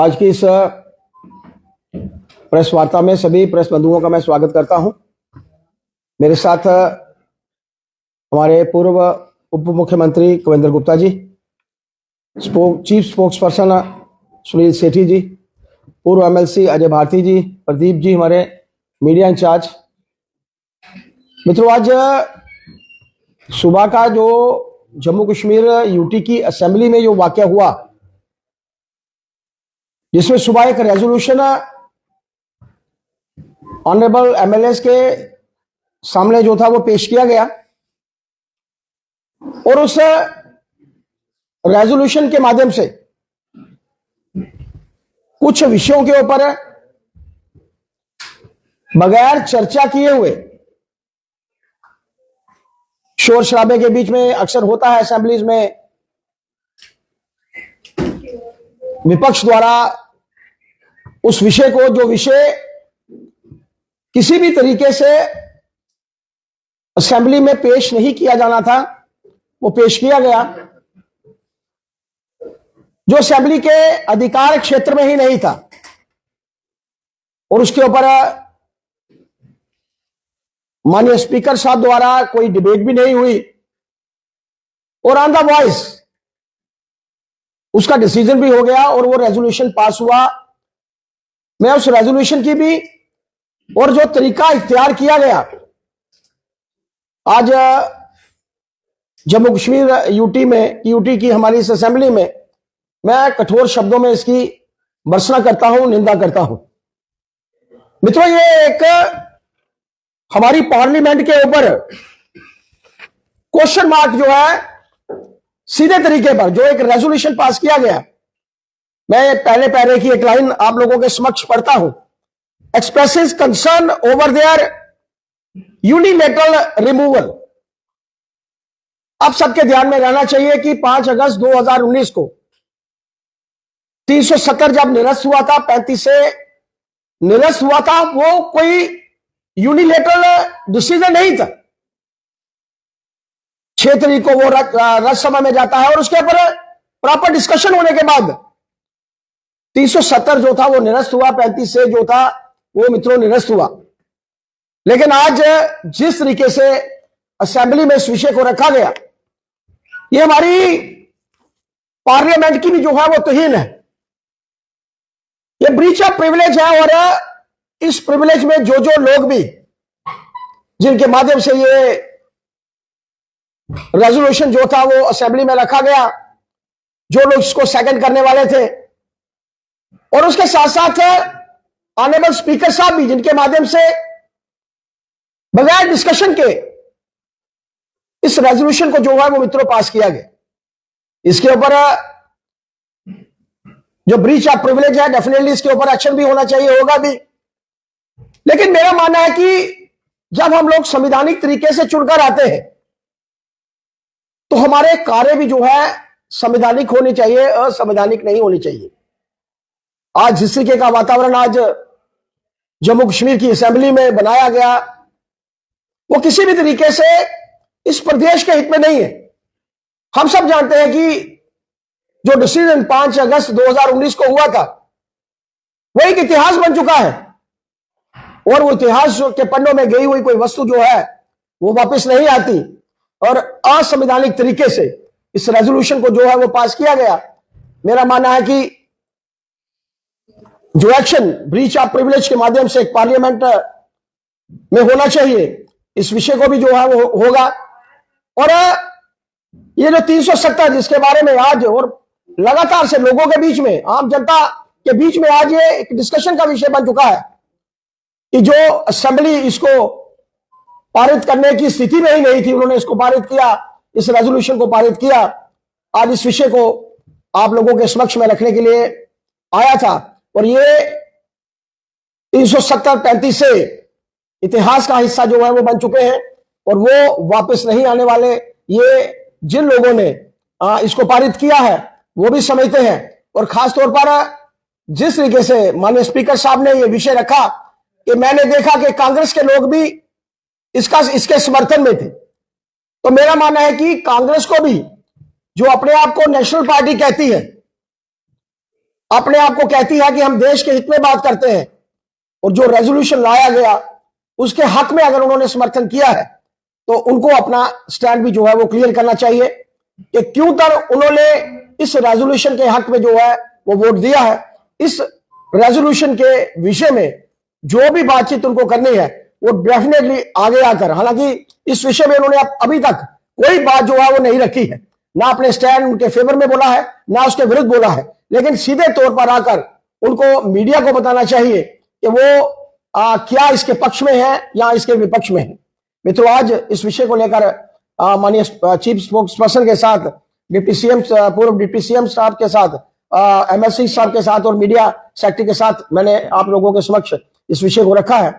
आज की इस प्रेस वार्ता में सभी प्रेस बंधुओं का मैं स्वागत करता हूं। मेरे साथ हमारे पूर्व उप मुख्यमंत्री Kavindra Gupta ji, chief spokes person Sunil सेठी जी, पूर्व एमएलसी अजय भारती जी, प्रदीप जी हमारे मीडिया इंचार्ज। मित्रों, आज सुबह का जो जम्मू कश्मीर यूटी की असेंबली में जो वाकया हुआ, जिसमें सुबह एक रेजोल्यूशन ऑनरेबल एमएलएस के सामने जो था वो पेश किया गया और उस रेजोल्यूशन के माध्यम से कुछ विषयों के ऊपर बगैर चर्चा किए हुए, शोर शराबे के बीच में अक्सर होता है असेंबलीज में, विपक्ष द्वारा उस विषय को, जो विषय किसी भी तरीके से असेंबली में पेश नहीं किया जाना था, वो पेश किया गया, जो असेंबली के अधिकार क्षेत्र में ही नहीं था, और उसके ऊपर माननीय स्पीकर साहब द्वारा कोई डिबेट भी नहीं हुई और ऑन द वॉइस उसका डिसीजन भी हो गया और वो रेजोल्यूशन पास हुआ। मैं उस रेजोल्यूशन की भी और जो तरीका इख्तियार किया गया आज जम्मू कश्मीर यूटी की हमारी इस असेंबली में, मैं कठोर शब्दों में इसकी भर्त्सना करता हूं, निंदा करता हूं। मित्रों, ये एक हमारी पार्लियामेंट के ऊपर क्वेश्चन मार्क जो है, सीधे तरीके पर जो एक रेजोल्यूशन पास किया गया, मैं पहले पैरे की एक लाइन आप लोगों के समक्ष पढ़ता हूं। Expresses concern over their unilateral removal. अब सबके ध्यान में रहना चाहिए कि 5 अगस्त 2019 को 370 जब निरस्त हुआ था, 35 से निरस्त हुआ था, वो कोई यूनिलैटरल डिसीजन नहीं था। 6 तारीख को वो राज्यसभा में जाता है और उसके ऊपर प्रॉपर डिस्कशन होने के बाद 370 जो था वो निरस्त हुआ, 35 से जो था वो मित्रों निरस्त हुआ। लेकिन आज जिस तरीके से असेंबली में इस विषय को रखा गया, ये हमारी पार्लियामेंट की भी जो है वो तौहीन है, ये ब्रीच ऑफ प्रिविलेज है। और इस प्रिविलेज में जो लोग भी, जिनके माध्यम से ये रेजोल्यूशन जो था वो असेंबली में रखा गया, जो लोग इसको सेकंड करने वाले थे, और उसके साथ साथ ऑनरेबल स्पीकर साहब भी, जिनके माध्यम से बगैर डिस्कशन के इस रेजोल्यूशन को जो है वो मित्रों पास किया गया। इसके ऊपर जो ब्रीच ऑफ प्रिविलेज है, डेफिनेटली इसके ऊपर एक्शन भी होना चाहिए, होगा भी। लेकिन मेरा मानना है कि जब हम लोग संवैधानिक तरीके से चुनकर आते हैं तो हमारे कार्य भी जो है संवैधानिक होनी चाहिए, असंवैधानिक नहीं होनी चाहिए। आज जिस तरीके का वातावरण आज जम्मू कश्मीर की असेंबली में बनाया गया, वो किसी भी तरीके से इस प्रदेश के हित में नहीं है। हम सब जानते हैं कि जो डिसीजन 5 अगस्त 2019 को हुआ था, वो एक इतिहास बन चुका है, और वो इतिहास के पन्नों में गई हुई कोई वस्तु जो है वो वापस नहीं आती। और असंवैधानिक तरीके से इस रेजोल्यूशन को जो है वो पास किया गया। मेरा मानना है कि जो एक्शन ब्रीच ऑफ प्रिविलेज के माध्यम से एक पार्लियामेंट में होना चाहिए, इस विषय को भी जो है वो होगा। और ये जो 370 जिसके बारे में आज और लगातार से लोगों के बीच में, आम जनता के बीच में आज ये एक डिस्कशन का विषय बन चुका है कि जो असेंबली इसको पारित करने की स्थिति में ही नहीं थी, उन्होंने इसको पारित किया, इस रेजोल्यूशन को पारित किया। आज इस विषय को आप लोगों के समक्ष में रखने के लिए आया था, और ये 370-35 से इतिहास का हिस्सा जो है वो बन चुके हैं और वो वापस नहीं आने वाले। ये जिन लोगों ने इसको पारित किया है वो भी समझते हैं, और खासतौर पर जिस तरीके से माननीय स्पीकर साहब ने ये विषय रखा, कि मैंने देखा कि कांग्रेस के लोग भी इसके समर्थन में थे। तो मेरा मानना है कि कांग्रेस को भी, जो अपने आप को नेशनल पार्टी कहती है, अपने आप को कहती है कि हम देश के हित में बात करते हैं, और जो रेजोल्यूशन लाया गया उसके हक में अगर उन्होंने समर्थन किया है तो उनको अपना स्टैंड भी जो है वो क्लियर करना चाहिए कि क्यों तर उन्होंने इस रेजोल्यूशन के हक में जो है वो वोट दिया है। इस रेजोल्यूशन के विषय में जो भी बातचीत उनको करनी है वो डेफिनेटली आगे आकर, हालांकि इस विषय में उन्होंने अभी तक कोई बात जो है वो नहीं रखी है, ना अपने स्टैंड उनके फेवर में बोला है ना उसके विरुद्ध बोला है, लेकिन सीधे तौर पर आकर उनको मीडिया को बताना चाहिए कि वो क्या इसके पक्ष में है या इसके विपक्ष में है। मित्रों, आज इस विषय को लेकर माननीय चीफ स्पोक्स पर्सन के साथ, डिप्टी सीएम, पूर्व डिप्टी सीएम साहब के साथ, एमएलसी साहब के साथ और मीडिया सेक्रेटरी के साथ मैंने आप लोगों के समक्ष इस विषय को रखा है।